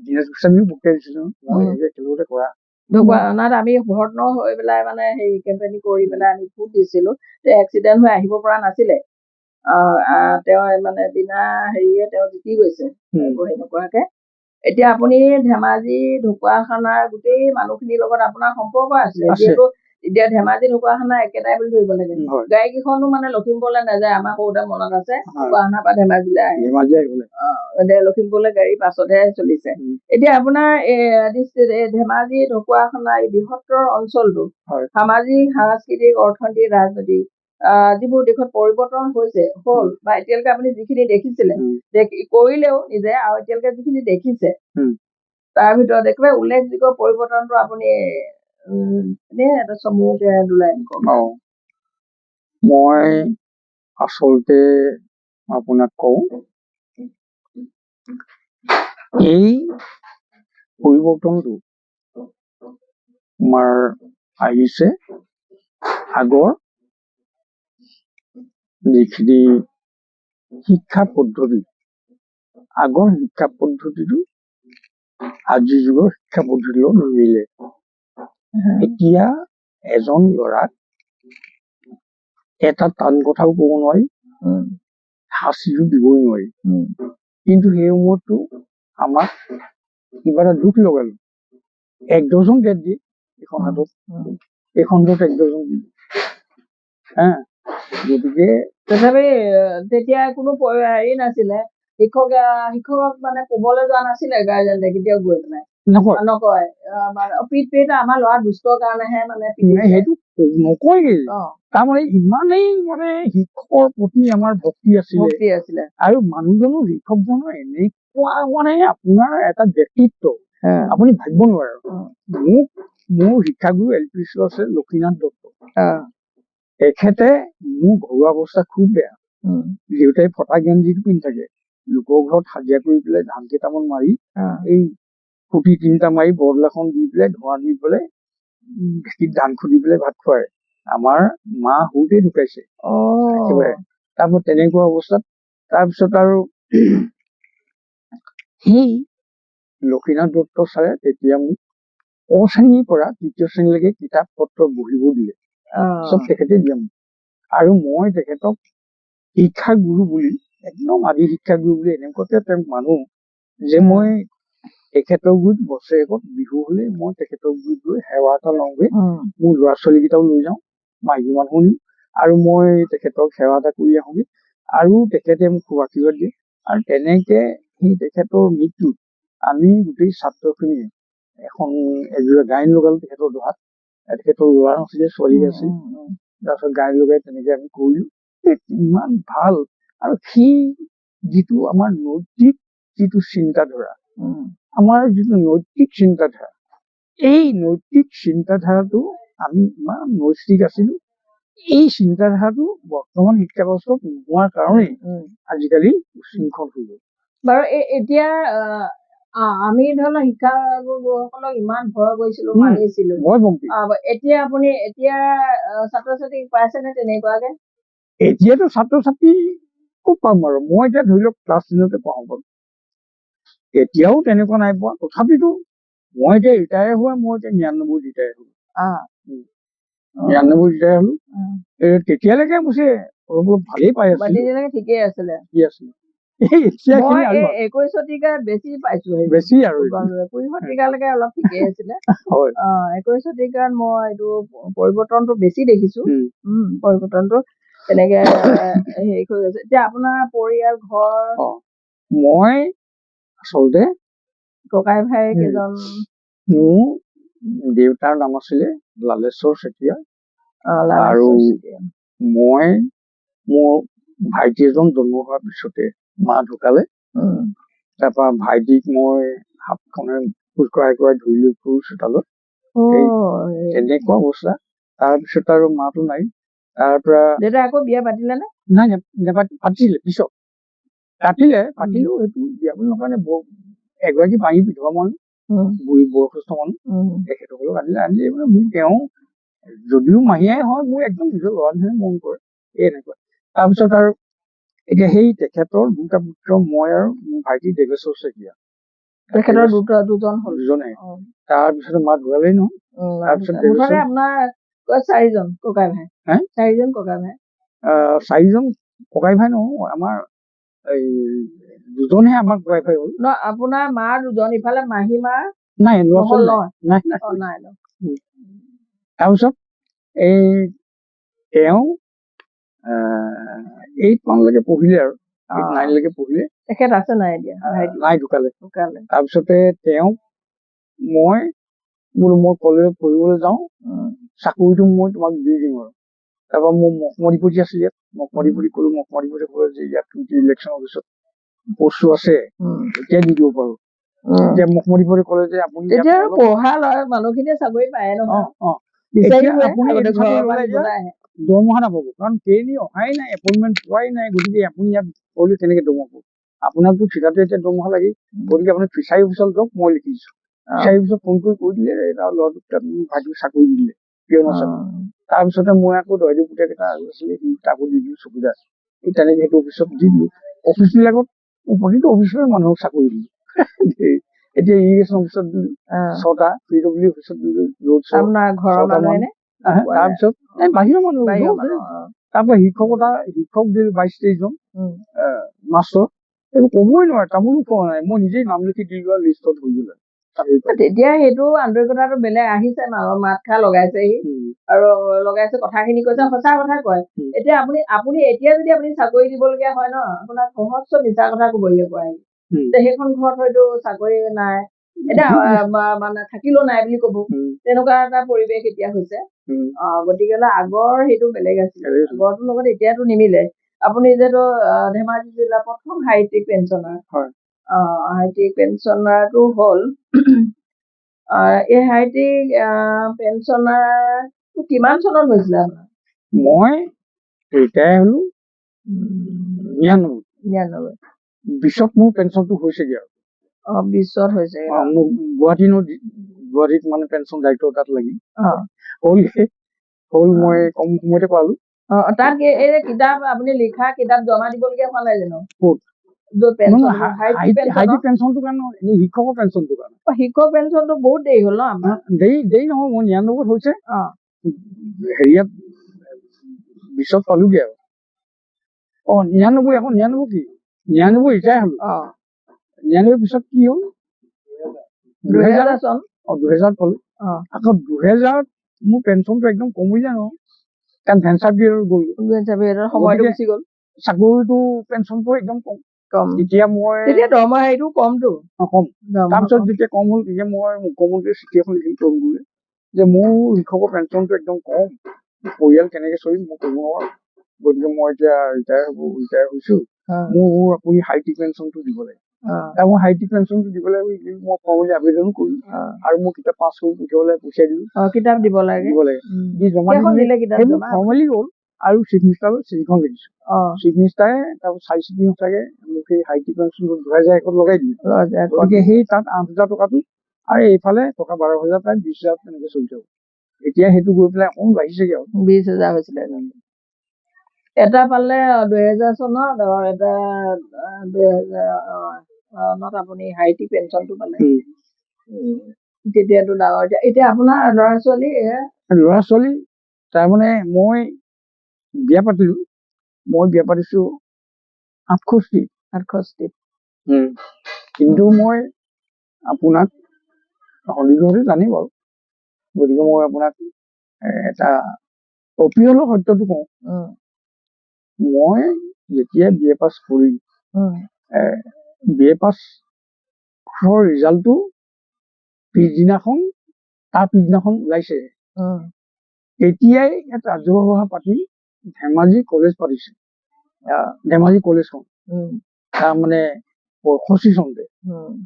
দীনেশ গোস্বামীও বক্তৃতা দিছিলো মই একেলগতে কৰা ঢকুৱাখানাত আমি ভৰ্ণ হৈ পেলাই মানে হেৰি কেম্পেইনিং কৰি পেলাই আমি ভোট দিছিলো এক্সিডেণ্ট হৈ আহিব পৰা নাছিলে তেওঁ মানে বিনা হেৰিয়ে তেওঁ জিকি গৈছে নকৰাকে এতিয়া আপুনি ধেমাজি ঢকুৱাখানাৰ গোটেই মানুহখিনিৰ লগত আপোনাৰ সম্পৰ্ক আছিলে যিহেতু এতিয়া ধেমাজি ঢকুৱাখানা একেটাই বুলি ধৰিব লাগে গাড়ীকেইখনো মানে লখিমপুৰলৈ নাযায় আমাৰ সৰুতে মনত আছে ঢকুৱাখানাৰ পৰা ধেমাজিলৈ আহে লখিমপুৰলৈ গাড়ী পাছতহে চলিছে এতিয়া আপোনাৰ ধেমাজি ঢকুৱাখানা এই বৃহত্তৰ অঞ্চলটো সামাজিক সাংস্কৃতিক অৰ্থনৈতিক ৰাজনৈতিক যিবোৰ দেশত পৰিৱৰ্তন হ'ল বা এতিয়ালৈকে আপুনি যিখিনি দেখিছিলে কৰিলেও নিজে আৰু এতিয়ালৈকে যিখিনি দেখিছে তাৰ ভিতৰত একেবাৰে উল্লেখযোগ্য পৰিৱৰ্তনটো আপুনি এনেই এটা চমুকে দুলাইন কওক। মই আচলতে আপোনাক কওঁ, এই পৰিৱৰ্তনটো আমাৰ আহিছে আগৰ যিখিনি শিক্ষা পদ্ধতি, আগৰ শিক্ষা পদ্ধতিটো আজিৰ যুগৰ শিক্ষা পদ্ধতিৰ লগত নিমিলে। এতিয়া এজন ল'ৰাক এটা টান কথাও ক'ব নোৱাৰি, শাস্তিটো দিবই নোৱাৰি। কিন্তু সেই সময়তটো আমাক কিবা এটা দুখ লগালো, 1 ডজন গেট দিয়ে এখন হাতত, এইখন হাতত 1 ডজন দিয়ে। গতিকে তথাপি তেতিয়া কোনো হেৰি নাছিলে, শিক্ষকক মানে ক'বলৈ যোৱা নাছিলে গাৰ্জেনে কেতিয়াও গৈ পেলাই নকয় পিত আমাৰ ল'ৰা দুষ্টৰ কাৰণেহে মানে সেইটো নকয়গে। তাৰমানে ইমানেই মানে শিক্ষকৰ প্ৰতি আমাৰ ভক্তি আছিলে আৰু মানুহজনো শিক্ষকজনৰ এনেকুৱা মানে আপোনাৰ এটা ব্যক্তিত্ব আপুনি ভাবিব নোৱাৰে। মোৰ শিক্ষাগুৰু LP স্কুল আছে লক্ষীনাথ দত্ত। তেখেতে মোৰ ঘৰুৱা অৱস্থা খুব বেয়া, দেউতাই ফটা গেঞ্জিটো পিন্ধি থাকে, লোকৰ ঘৰত হাজিৰা কৰি পেলাই ধান কেইটামান মাৰি এই খুটি 3টা মাৰি বৰদলাখন দি পেলাই ধোঁৱা দি পেলাই ঢেঁকীত ধান খুন্দি পেলাই ভাত খুৱায়। আমাৰ মা সৰুতে ঢুকাইছে একেবাৰে। তাৰপিছত তেনেকুৱা অৱস্থাত তাৰপিছত আৰু সেই লক্ষীনাথ দত্ত ছাৰে তেতিয়া মোক অ-শ্ৰেণীৰ পৰা 3য় শ্ৰেণীলৈকে কিতাপ পত্ৰ বহিব দিলে, চব তেখেতে দিয়ে মোক। আৰু মই তেখেতক শিক্ষাগুৰু বুলি, একদম আদি শিক্ষাগুৰু বুলি এনেকুৱাকে তেওঁক মানো যে মই তেখেতৰ গুৰিত বছৰেকত বিহু হলে মই তেখেতৰ গুৰিত গৈ সেৱা এটা লওঁগে, মোৰ ল'ৰা ছোৱালী কেইটাও লৈ যাওঁ, মাইকী মানুহ নিওঁ, আৰু মই তেখেতক সেৱা এটা কৰি আহোঁগে, আৰু তেখেতে মোক খুব আশীৰ্বাদ দিয়ে। আৰু তেনেকে সেই তেখেতৰ মৃত্যুত আমি গোটেই ছাত্ৰখিনিয়ে এখন এযোৰা গায়ন লগালো তেখেতৰ দোহাত। তেখেতৰ ল'ৰা নাছিলে, ছোৱালী আছিল। তাৰপিছত গায়ন লগাই তেনেকে আমি কৰিলো। ইমান ভাল। আৰু সেই যিটো আমাৰ নৈতিক যিটো চিন্তাধাৰা, আমাৰ যিটো নৈতিক চিন্তাধাৰা, এই নৈতিক চিন্তাধাৰাটো আমি ইমান নৈতিক আছিলো, এই চিন্তাধাৰাটো বৰ্তমান শিক্ষা ব্যৱস্থাত নোহোৱাৰ কাৰণেই আজিকালি উশৃংখল হৈ গ'ল। বাৰু এতিয়া আমি ধৰি লওক শিক্ষাগুৰুসকলক ইমান ভয় কৰিছিলো, মানিছিলো, এতিয়া আপুনি এতিয়া ছাত্ৰ ছাত্ৰীক পাইছেনে তেনেকুৱাকে? এতিয়াতো ছাত্ৰ ছাত্ৰী খুব পাম বাৰু। মই এতিয়া ধৰি লওক ক্লাছ 10তে পঢ়াব, এতিয়াও তেনেকুৱা নাই পোৱা। তথাপিতো মই এতিয়া ৰিটায়াৰ হোৱা, মই এতিয়া 99 ৰিটায়াৰ হলো, 99 ৰিটায়াৰ হলো। তেতিয়ালৈকে কৈছে অলপ ভালেই পাই আছিলো, ঠিকেই আছিলে। 21 শতিকাৰ বেছি পাইছো, বেছি আৰু 21 শতিকালৈকে অলপ ঠিকেই আছিলে। 21 শতিকাত মই এইটো পৰিৱৰ্তনটো বেছি দেখিছো, পৰিৱৰ্তনটো তেনেকে হেৰি কৰি আছে। এতিয়া আপোনাৰ পৰিয়াল ঘৰ? মই আচলতে ককাই ভাই কেইজন? মোৰ দেউতাৰ নাম আছিলে লালেশ্বৰ চেতিয়া, আৰু মই মোৰ ভাইটি এজন জন্ম হোৱাৰ পিছতে মা ঢুকালে। তাৰপৰা ভাইটিক মই হাতখনে খোজ কঢ়াই ধৰি লৈ ফুৰো চোতালত, তেনেকুৱা অৱস্থা। তাৰপিছত আৰু মাটো নাই। তাৰ পৰা দেউতা আকৌ বিয়া পাতিলে নে? নাই, পাতিলে পিছত পাতিলো। সেইটো বিয়া বুলি নকয়, এগৰাকী পানী বিধৱা মানুহ, বুঢ়ী বয়সস্থ মানুহ, তেখেতসকলক আনিলে মানে মোক তেওঁ যদিও মাহীয়াই হয়, মোৰ একদম নিজৰ ল'ৰা নিচিনা মন কৰে, এনেকুৱা। তাৰপিছত আৰু এতিয়া সেই তেখেতৰ 2টা পুত্ৰ, মই আৰু মোৰ ভাইটি দেৱেশ্বৰ চেতিয়া। তেখেতৰ দুজন হ'ল? দুজনে। তাৰপিছত মা ঢুকালেই নহয়। তাৰপিছত আপোনাৰ 4জন ককাই ভাই? 4জন ককাই ভাই? 4জন ককাই ভাই নহয়, আমাৰ এই 2জনহে আমাৰ ককাই ভাই হ'ল। আপোনাৰ মাৰ 2জন, ইফালে মাহী মাৰ নাই, নাই। তাৰপিছত এই তেওঁ 8 মানলৈকে পঢ়িলে আৰু 8, 9লৈকে পঢ়িলে। তেখেত আছে নাই এতিয়া? নাই, ঢুকালে। তাৰপিছতে তেওঁক মই বোলো মই কলেজত পঢ়িবলৈ যাওঁ, চাকৰিটো মই তোমাক দি দিম আৰু। তাৰপৰা মোৰ মখমদীপতি আছিলে, ইয়াত মখমদীপতি কলো, মখমদীপতি কলে যে ইয়াত ইলেকশ্যন অফিচত পষ্টটো আছে, এতিয়া দি দিব পাৰো। যে মুখ্যমন্ত্ৰী ক'লে যে আপুনি তেতিয়া আৰু পঢ়া ল'ৰা মানুহখিনিয়ে চাকৰি পায় নহয় দৰমহা নাপাব কাৰণ ট্ৰেইনি অহাই নাই এপইণ্টমেণ্ট পোৱাই নাই গতিকে আপুনি ইয়াত কৰিলে কেনেকে দৰমহা পাব আপোনাকতো ঠিকাতে এতিয়া দৰমহা লাগে গতিকে আপুনি ফিচাৰী অফিচত যাওক মই লিখি দিছোঁ ফিচাৰী অফিচত ফোন কৰি দিলে ল'ৰাটোক ভাইটোক চাকৰি দি দিলে পিয়নৰ চাকৰি তাৰপিছতে মই আকৌ দৈদী পুতেক এটা আছিলে তাকো দি দিলোঁ চকীদাৰ তেনেকে সেইটো অফিচত দি দিলোঁ অফিচবিলাকত প্ৰতিটো অফিচৰে মানুহক চাকৰি দিলোঁ এতিয়া ইৰিগেশ্যন অফিচত দিলোঁ 6টা PW অফিচত দিলোঁ তাৰপিছত বাহিৰৰ মানুহ তাৰপৰা শিক্ষক দিলোঁ 22-23জন মাষ্টৰ এইবোৰ ক'বই নোৱাৰে তামোলো খোৱা নাই মই নিজেই নাম লিখি দি লোৱা লিষ্টত হৈ গ'লে তেতিয়া সেইটো আন্তৰিকতাটো বেলেগ আহিছে মাত খা লগাইছেহি আৰু লগাইছে কথাখিনি কৈছে সঁচা কথা কয় এতিয়া আপুনি এতিয়া যদি আপুনি চাকৰি দিবলগীয়া হয় ন আপোনাক সহস্ৰ মিছা কথা ক'বহি কোৱাহি যে সেইখন ঘৰত হয়তো চাকৰি নাই এতিয়া মানে থাকিলেও নাই বুলি ক'ব তেনেকুৱা এটা পৰিৱেশ এতিয়া হৈছে গতিকে আগৰ সেইটো বেলেগ আছিলে আগৰটোৰ লগত এতিয়াতো নিমিলে আপুনি যিহেতু ধেমাজি জিলাৰ প্ৰথম হাইটেক পেঞ্চনাৰ হাইটেক পেঞ্চনাৰটো হ'ল এই হাইটেক পেঞ্চনাৰটো কিমান চনত হৈছিলে মই ৰিটায়াৰ হ'লো 99 পিছত মোৰ পেঞ্চনটো হৈছেগে আৰু পিছত হৈছে গুৱাহাটীত মানে পেঞ্চন দায়িত্ব তাত লাগি হ'ল মই কম সময়তে পালো তাত এই কিতাপ আপুনি লিখা কিতাপ জমা দিবলগীয়া হোৱা নাই জানো ক'ত হাইটেক পেঞ্চনটোৰ কাৰণে শিক্ষকৰ পেঞ্চনটোৰ কাৰণে শিক্ষক পেঞ্চনটো বহুত দেৰি হ'ল ন আমাৰ দেৰি নহয় মই 99 হৈছে হেৰিয়াত পিছত পালোগে আৰু 99 আকৌ 99 কি 99 ৰিটায়াৰ হ'ল 99 পিছত কি হ'ল 2000 চন 2000 পালো আকৌ 2000 মোৰ পেঞ্চনটো একদম কমিলে নহয় কাৰণ ভেঞ্চাৰ পিৰিয়ড গ'ল সময়টো গুচি গ'ল চাকৰিটো পেঞ্চনটো একদম কম এতিয়া মই দৰমহা হেৰিটো কমটো কম তাৰপিছত যেতিয়া কম হ'ল তেতিয়া মই মুখ্যমন্ত্ৰীৰ চিঠি এখন লিখিলোঁ যে মোৰ শিক্ষকৰ পেঞ্চনটো একদম কম পৰিয়াল কেনেকে চলিম মই ক'ব নোৱাৰো গতিকে মই এতিয়া ৰিটায়াৰ হৈছো মোৰ আপুনি হাইটেক পেঞ্চনটো দিব লাগে মই হাইটেক পেঞ্চনটো দিব লাগে মই ফৰ্মেলি আবেদনো কৰিলো আৰু মোৰ কিতাপ পাছ কৰি পঠিয়াবলৈ পঠিয়াই দিলো কিতাপ দিব লাগে দি জমা দিলে ফৰ্মেলি গ'ল আৰু চিফ মিনিষ্টাৰলৈ চিঠিখন লিখিছো চিফ মিনিষ্টাৰে তাৰপিছত 4-5 সঁচাকে মোক সেই হাইটেক পেঞ্চনটো 2001 লগাই দিলে গতিকে সেই তাত 8,000 টকাটো আৰু এইফালে টকা 12,000 প্ৰায় 20,000 তেনেকে চলি যাব এতিয়া সেইটো গৈ পেলাই অকণ বাঢ়িছেগে আৰু 20,000 হৈছিলে এটা পালে 2000 চনত এটা 2000 আপুনি হাইটেক পেঞ্চনটো পালে তেতিয়াতো ডাঙৰ এতিয়া আপোনাৰ ল'ৰা ছোৱালী তাৰমানে মই বিয়া পাতিছো 68 কিন্তু মই আপোনাক সন্দিগ্ধতে জানিম বাৰু গতিকে মই আপোনাক এটা অপ্ৰিয় সত্যটো কওঁ মই যেতিয়া BA পাছ কৰি BA পাছৰ ৰিজাল্টটো তাৰ পিছদিনাখন ওলাইছে তেতিয়াই ইয়াত ৰাজহুৱা সভা পাতি ধেমাজি কলেজ পাতিছে ধেমাজি কলেজখন তাৰমানে 65 চনতে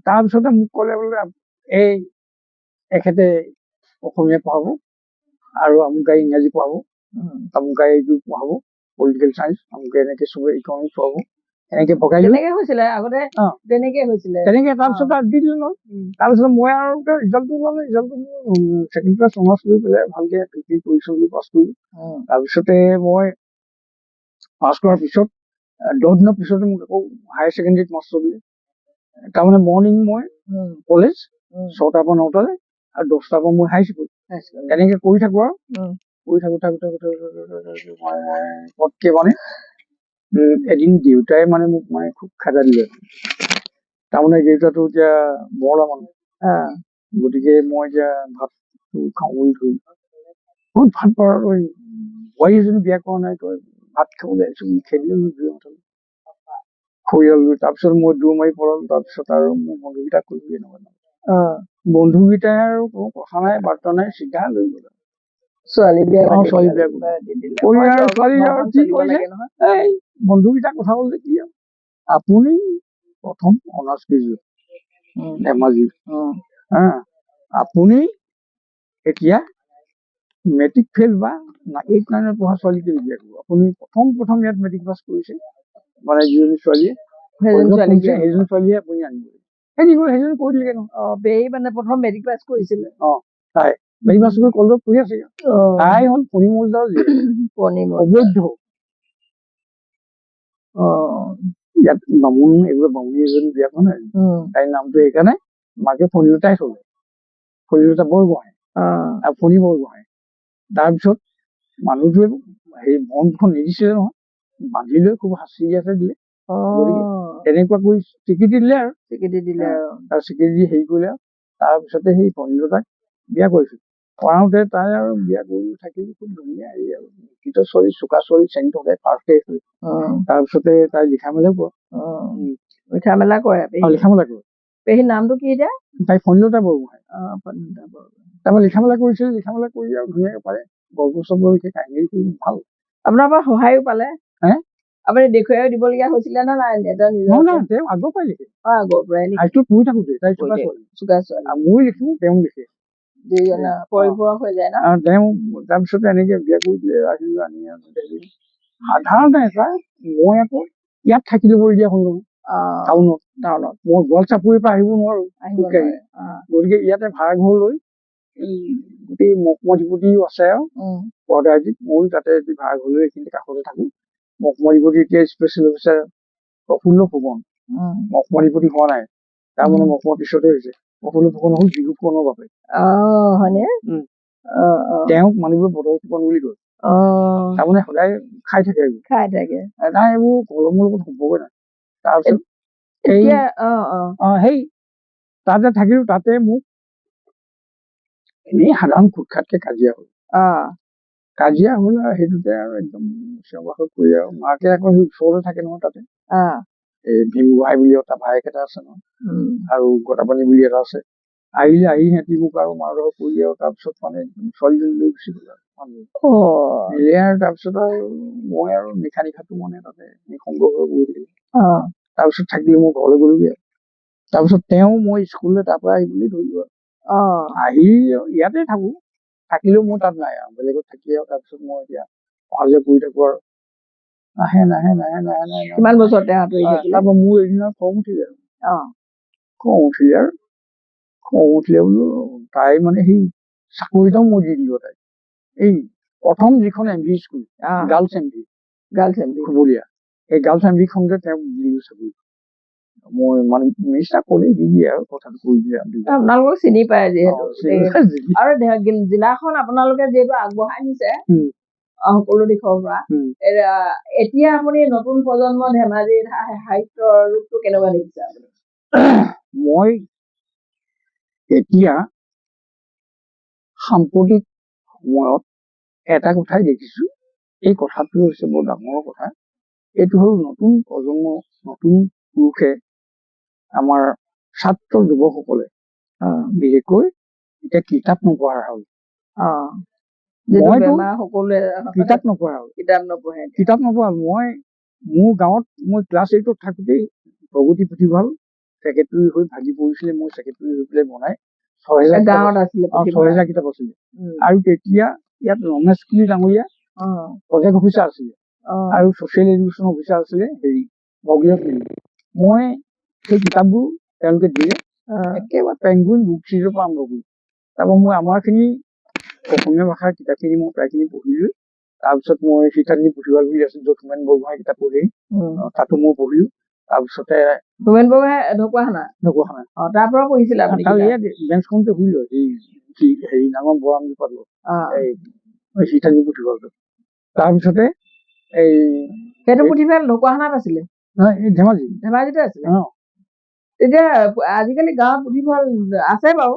তাৰপিছতে মোক ক'লে বোলে এখেতে অসমীয়া পঢ়াব আৰু আমুকাই ইংৰাজী পঢ়াব আমুকাই এইটো পঢ়াব পলিটিকেল চায়েন্স আমুকে এনেকে চবে ইকনমিক্স পঢ়াব এনেকে ভগাই তেনেকে তাৰপিছত দি দিলো নহয় তাৰপিছত মই আৰু ৰিজাল্টটো ওলালে ৰিজাল্টটো মোৰ ছেকেণ্ড ক্লাছ অনাৰ্ছ লৈ পেলাই ভালকে পজিশ্যন লৈ পাছ কৰিলো তাৰপিছতে মই পাছ কৰাৰ পিছত 10 দিনৰ পিছতে মোক আকৌ হায়াৰ ছেকেণ্ডেৰীত মাষ্টৰ দিলে তাৰমানে মৰ্ণিং মই কলেজ 6টাৰ পৰা 9টালৈ আৰু 10টাৰ পৰা মই হাই স্কুল তেনেকে কৰি থাকো আৰু কৰি থাকোতে পটকে মানে এদিন দেউতাই মানে মোক মানে খুব খেদা দিলে তাৰমানে দেউতাটো এতিয়া বৰলা মানুহ গতিকে মই এতিয়া ভাতটো খাওঁ বুলি ধৰিলো ভাত বোৱাৰী এজনী বিয়া কৰা নাই তই ভাত খাবলৈ আহিছো খেদিলে খৰিয়াল তাৰপিছত মই দৌৰ মাৰি পলালো তাৰপিছত আৰু মোৰ বন্ধুকেইটাক কৰিলো এনেকুৱা বন্ধুকেইটাই আৰু কোনো কথা নাই বাৰ্তা নাই চিধা লৈ গ'ল বন্ধুকেইটা কথা হ'ল যে কি আপুনি প্ৰথম অনাৰ্ছ গ্ৰেজুৱেট ধেমাজি হা আপুনি এতিয়া মেট্ৰিক ফেইল বা 8, 9 পঢ়া ছোৱালীকে বিয়া কৰিব আপুনি প্ৰথম ইয়াত মেট্ৰিক পাছ কৰিছে মানে যিজনী ছোৱালীয়ে সেইজনী ছোৱালীয়ে আপুনি আনিব সেইজনী কৈ দিলে মানে প্ৰথম মেট্ৰিক পাছ কৰিছিলে তাই মেট্ৰিক পাছ কৰি কলেজত পঢ়ি আছে তাই হ'ল পণিমলদাৰ অবৈধ ইয়াত বামুণ এইবোৰ বামুণী এজনী বিয়া কৰা নাই তাইৰ নামটো সেইকাৰণে মাকে ফণিলতাই থলে ফণিলতা বৰগোহাঁই আৰু ফণি বৰগোহাঁই তাৰপিছত মানুহটোৱে হেৰি বনখন নিদিছিলে নহয় বান্ধি লৈ খুব শাস্তি দিয়াতে দিলে গতিকে তেনেকুৱা কৰি স্বীকৃতি দিলে আৰু তাৰ স্বীকৃতি দি হেৰি কৰিলে আৰু তাৰপিছতে সেই ফণিলতাক বিয়া কৰিছিল কৰাওঁতে তাই আৰু বিয়া কৰি থাকিল খুব ধুনীয়া হেৰি আৰু শিক্ষিত ছোৱালী চোকা ছোৱালী চেনি থাকে ফাৰ্ষ্ট হৈছিল তাৰপিছতে তাই লিখা মেলা কৰে লিখা মেলা কৰে পেহীৰ নামটো কি এতিয়া তাই ফণিলতা বৰগোহাঁই তাৰপৰা লিখা মেলা কৰিছিল লিখা মেলা কৰি আৰু ধুনীয়াকে পাৰে গল্প চল্প লিখে কাহিনী ভাল আপোনাৰ পৰা সহায়ো পালে আপুনি দেখুৱাইও দিবলগীয়া হৈছিলে নে নাই তেওঁ আগৰ পৰাই লিখে আগৰ পৰাই পঢ়ি থাকোতে তাই চোকা ছোৱালী মই লিখো তেওঁ লিখে পৰিপূৰক হৈ যায় ন তেওঁ তাৰপিছতে এনেকে বিয়া কৰি দিলে আহিলো আনি সাধাৰণতে এটা মই আকৌ ইয়াত থাকি ল'বলগীয়া হ'ল টাউনত মই গোৱাল চাপৰিৰ পৰা আহিব নোৱাৰো গতিকে ইয়াতে ভাড়া ঘৰ লৈ গোটেই মকমধিপতিও আছে আৰু পৰ্দাজিত ময়ো তাতে ভাড়া ঘৰ লৈ এইখিনি কাষতে থাকো মকমধিপতি এতিয়া স্পেচিয়েল অফিচাৰ প্ৰফুল্ল ফুকন মকমধিপতি হোৱা নাই তাৰমানে মকমৰ পিছতে হৈছে প্ৰফুল্ল ফুকন হ'ল বিহু ফুকনৰ বাপেক তেওঁক মানুহবোৰে বদল ফুকন বুলি কয় তাৰমানে সদায় খাই থাকে তাই এইবোৰ কলমৰ লগত সম্পৰ্ক নাই তাৰপিছত সেই তাতে থাকিলো তাতে মোক এনেই সাধাৰণ খুটখাতকে কাজিয়া হ'ল আৰু সেইটোতে আৰু একদম চিঞৰ-বাখৰ কৰি আৰু মাকে আকৌ সেই ওচৰতে থাকে নহয় তাতে এই ভীম গোহাঁই বুলি এটা ভায়েক এটা আছে নহয় আৰু গটাপানী বুলি এটা আছে আহি সিহঁতি মোক আৰু মাৰ লগত কৰি আৰু তাৰপিছত মানে ছোৱালীজনী লৈ গুচি গ'ল আৰু তাৰপিছত আৰু মই আৰু নিশাটো মানে তাতে নিসংগ হৈ বহি থাকিলো তাৰপিছত থাকিলো মই ঘৰলৈ গ'লোগে তাৰপিছত মই স্কুললৈ তাৰ পৰা আহিবলৈ ধৰিলো আৰু আহি ইয়াতে থাকো থাকিলেও মই তাত নাই আৰু বেলেগত থাকি আৰু তাৰপিছত মই এতিয়া অহা যোৱা কৰি থাকো আৰু নাহে কিমান বছৰ তাৰপৰা মোৰ এদিন আৰু খং উঠিলে বোলো তাই মানে সেই চাকৰি এটাও মই দি দিলো তাইক এই প্ৰথম যিখন MV স্কুল গাৰ্লছ MV খুবলীয়া এই গাৰ্লছ MV খনতে তেওঁক দি দিলো চাকৰি মই মানে মিনিষ্টাৰ কলেই দি দিয়ে আৰু কথাটো কৈ দিয়ে আপোনালোকক চিনি পায় যিহেতু আৰু জিলাখন আপোনালোকে যিহেতু আগবঢ়াই নিছে সকলো দিশৰ পৰা এতিয়া আপুনি নতুন প্ৰজন্মৰ ধেমাজিৰ সাহিত্যৰ ৰূপটো কেনেকুৱা দেখিছে আপুনি মই এতিয়া সাম্প্ৰতিক সময়ত এটা কথাই দেখিছো এই কথাটো হৈছে বৰ ডাঙৰ কথা এইটো হ'ল নতুন প্ৰজন্ম নতুন পুৰুষে আমাৰ ছাত্ৰ যুৱকসকলে বিশেষকৈ এতিয়া কিতাপ নপঢ়া হ'ল কিতাপ নপঢ়া মই মোৰ গাঁৱত মই ক্লাছ 8ত থাকোঁতেই প্ৰগতি পুথিভঁৰাল ছেক্ৰেটাৰী হৈ ভাগি পৰিছিলে মই ছেক্ৰেটাৰী হৈ পেলাই বনাই 6,000 কিতাপ আছিলে আৰু তেতিয়া ইয়াত ৰমেশ কুলি ডাঙৰীয়া প্ৰজেক্ট অফিচাৰ আছিলে আৰু ছচিয়েল এডুকেশ্যন অফিচাৰ আছিলে হেৰি ভগীৰথ মেধি মই সেই কিতাপবোৰ তেওঁলোকে দিয়ে একেবাৰে পেংগুইন বুক চিৰিজৰ পৰা আৰম্ভ কৰি তাৰপৰা মই আমাৰখিনি অসমীয়া ভাষাৰ কিতাপখিনি মই প্ৰায়খিনি পঢ়িলো তাৰপিছত মই শিক্ষানী পুথিভঁৰাল বুলি আছে য'ত হোমেন বৰগোহাঁই কিতাপ পঢ়ি তাতো মই পঢ়িলো তাৰপিছতে হোমেন বৰগোহাঁই ঢকুৱাখানা তাৰ পৰা পঢ়িছিলে বেঞ্চখনতে শুই লয় হেৰি নামৰ বৰামদি পালো এই শিক্ষানী পুথিভঁৰালটো তাৰপিছতে এই সেইটো পুথিভঁৰাল ঢকুৱাখানাত আছিলে নহয় এই ধেমাজিতে আছিলে এতিয়া আজিকালি গাঁৱত পুথিভঁৰাল আছে বাৰু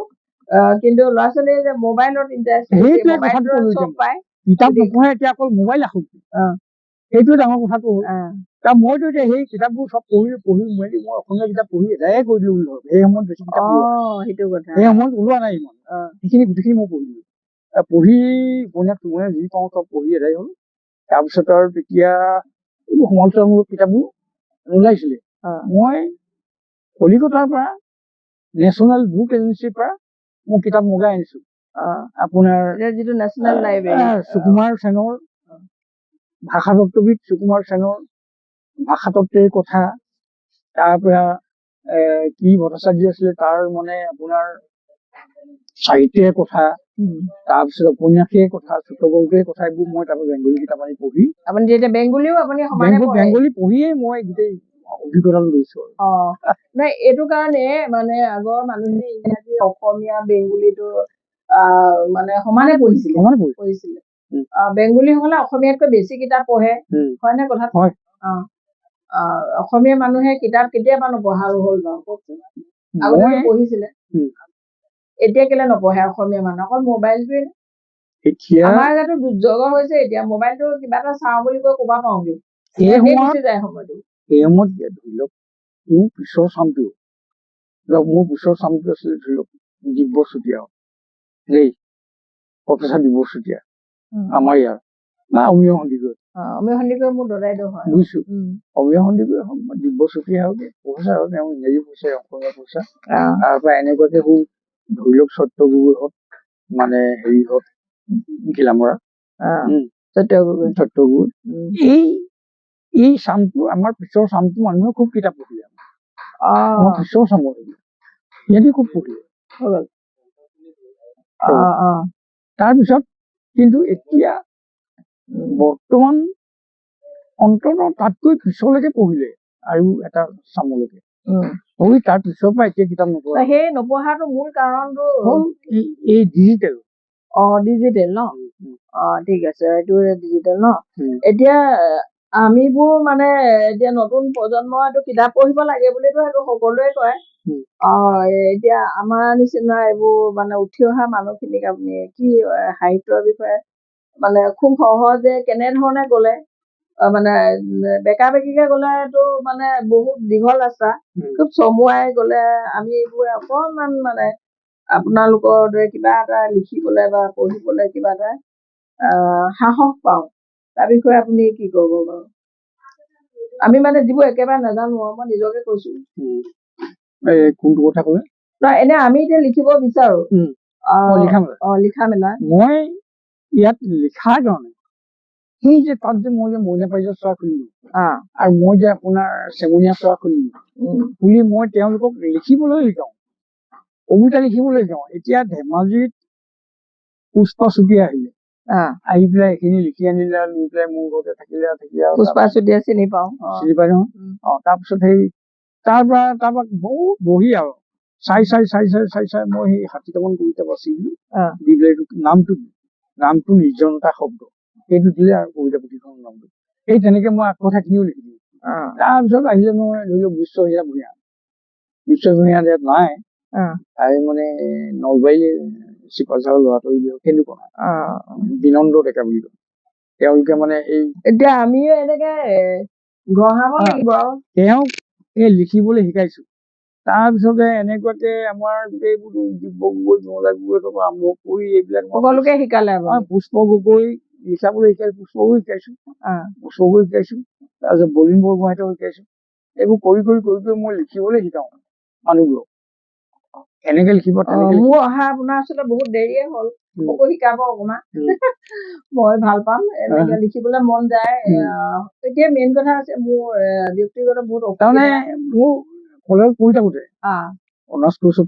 কিন্তু ল'ৰা ছোৱালীয়ে যে মোবাইলত ইণ্টাৰেষ্ট কিতাপ নপঢ়ে এতিয়া অকল মোবাইল আসক্তি সেইটোৱে ডাঙৰ কথাটো হ'ল মইতো এতিয়া সেই কিতাপবোৰ চব পঢ়ি মেলি মই অসমীয়া কিতাপ পঢ়ি এদায়ে কৰি দিলো বুলি ভাবো সেই সময়ত বেছি কিতাপ সেই সময়ত ওলোৱা নাই ইমান সেইখিনি গোটেইখিনি মই পঢ়িলো পঢ়ি উপন্যাস যি পাওঁ চব পঢ়ি এদাই হ'ল তাৰপিছত আৰু তেতিয়া এইবোৰ সমালোচনামূলক কিতাপবোৰ নোলাইছিলে মই কলিকতাৰ পৰা নেশ্যনেল বুক এজেঞ্চিৰ পৰা মই কিতাপ মগাই আনিছো। আপোনাৰ যিটো নেশ্যনেল লাইব্ৰেৰী সুকুমাৰ সেনৰ ভাষাতত্ত্ববিদ সুকুমাৰ সেনৰ ভাষাতত্ত্বৰ কথা, তাৰ পৰা কি ভট্টাচাৰ্য আছিলে তাৰ মানে আপোনাৰ সাহিত্যৰ কথা, তাৰপিছত উপন্যাসেৰ কথা, ছোটগল্পেৰ কথা, এইবোৰ মই তাৰ বেংগলী কিতাপ আনি পঢ়ি আপুনি যেতিয়া বেংগলীও আপুনি বেংগলী পঢ়িয়ে মই গোটেই অভিজ্ঞতা লৈছো। নাই এইটো কাৰণে মানে আগৰ মানুহে ইংৰাজী অসমীয়া বেংগলীটো মানে সমানে পঢ়িছিলে। বেংগলী সকলে অসমীয়াতকৈ বেছি কিতাপ পঢ়ে, হয় নে কথা? অসমীয়া মানুহে কিতাপ কেতিয়াবা নপঢ়া হ'ল বাৰু কওকচোন? আগতে পঢ়িছিলে, এতিয়া কেলে নপঢ়ে অসমীয়া মানুহ? অকল মোবাইলটোৱে আমাৰ গাতো দুৰ্যোগ হৈছে। এতিয়া মোবাইলটো কিবা এটা চাওঁ বুলি কৈ ক'বা পাওঁগে গুচি যায় সময়টো। এই সময়ত ধৰি লওক মোৰ পিছৰ চামটো আছিলে ধৰি লওক দিব্য চুতীয়া দেই, প্ৰফেচাৰ দিব্য চুতীয়া আমাৰ ইয়াৰ বা অমীয় সন্দিকৈ মোৰ দদাইদেউ হয়। বুজিছো। অমীয় সন্দিকৈ হওক বা দিব্য চুতীয়া হওক প্ৰফেচাৰ হওক, তেওঁ ইংৰাজী প্ৰফেচাৰ অসমীয়া প্ৰফেচাৰ। তাৰ পৰা এনেকুৱাকে হ'ল ধৰি লওক সত্য গগৈ হওক, মানে হেৰি হওক ঘিলামৰা সত্য গগৈ, এই চামটো আমাৰ পিছৰ চামটো মানুহে খুব কিতাপ পঢ়িলে। আমাৰ পিছৰ চামৰ সিহঁতি খুব পঢ়িলে। তাৰপিছত কিন্তু এতিয়া বৰ্তমান অন্তত তাতকৈ পিছলৈকে পঢ়িলে আৰু এটা চামলৈকে পঢ়ি তাৰ পিছৰ পৰা এতিয়া কিতাপ নপঢ়া। সেই নপঢ়াটো মূল কাৰণটো হ'ল এই ডিজিটেল। ডিজিটেল ন? ঠিক আছে, এইটো ডিজিটেল ন? এতিয়া আমিবোৰ মানে এতিয়া নতুন প্ৰজন্মইটো কিতাপ পঢ়িব লাগে বুলিতো সেইটো সকলোৱে কয়। এতিয়া আমাৰ নিচিনা এইবোৰ মানে উঠি অহা মানুহখিনিক আপুনি কি সাহিত্যৰ বিষয়ে মানে খুব সহজে কেনেধৰণে গ'লে মানে বেকা বেকিকে গ'লেতো মানে বহুত দীঘল ৰাস্তা, খুব চমুৱাই গ'লে আমি এইবোৰ অকণমান মানে আপোনালোকৰ দৰে কিবা এটা লিখিবলৈ বা পঢ়িবলৈ কিবা এটা সাহস পাওঁ। তাৰ বিষয়ে আপুনি কি ক'ব বাৰু? আমি মানে যিবোৰ একেবাৰে নাজানো, মই নিজকে কৈছো। কোনটো কথা ক'লে? এনে আমি এতিয়া লিখিব বিচাৰো, লিখা মেলা মই ইয়াত লিখাৰ কাৰণে সেই যে তাত যে মই যে মইনা পাৰিজাত চোৱা খুলিলো আৰু মই যে আপোনাৰ চেমনীয়া চোৱা খুলিলো খুলি মই তেওঁলোকক লিখিবলৈ শিকাওঁ, কবিতা লিখিবলৈ শিকাওঁ। এতিয়া ধেমাজিত পুষ্পা চুতীয়া আহিলে, আহি পেলাই এইখিনি লিখি আনিলে, নি পেলাই মোৰ ঘৰতে থাকিলে। পুষ্পা চুতীয়া চিনি পাওঁ, চিনি পাই নহয়? তাৰপিছত সেই তাৰ পৰা বহুত বহি আৰু চাই মই সেই 60টামান কবিতা বাছি দিলো, দি পেলাই নামটো নিৰ্জনতা শব্দ সেইটো দিলে আৰু কবিতা পুথিখনৰ নামটো। সেই তেনেকে মই আত্মকথাখিনিও লিখি দিওঁ। তাৰপিছত আহিলে মই ধৰি লওক বিশ্বহিয়া ভূঞা ইয়াত নাই, আৰু মানে নলবাৰীৰ চিপাঝাৰৰ ল'ৰাটো কেনেকুৱা বিনন্দ ডেকা বুলি কয়, তেওঁলোকে মানে এই এতিয়া আমিও এনেকে গঢ়াব লাগিব আৰু তেওঁক এই লিখিবলৈ শিকাইছো। তাৰপিছতে এনেকুৱাকে আমাৰ গোটেইবোৰ দিব্য গগৈ, বিমলা গগৈৰ পৰা আৰম্ভ কৰি এইবিলাক সকলোকে শিকালে। পুষ্প গগৈ লিখাবলৈ শিকাইছো, পুষ্প গগৈ শিকাইছো। তাৰপিছত বলিন বৰগোহাঁইক শিকাইছো। এইবোৰ কৰি মই লিখিবলৈ শিকাওঁ মানুহবোৰক। এনেকে লিখিব, মোৰ অহা আপোনাৰ আচলতে বহুত দেৰিয়ে হ'ল, মোকো শিকাব অকণমান। মই ভাল পাম, এনেকে লিখিবলৈ মন যায়। এতিয়া মেইন কথা হৈছে মোৰ ব্যক্তিগত বহুত তাৰমানে মোৰ কলেজত পঢ়ি থাকোতে অনাৰ্চ কোৰ্চত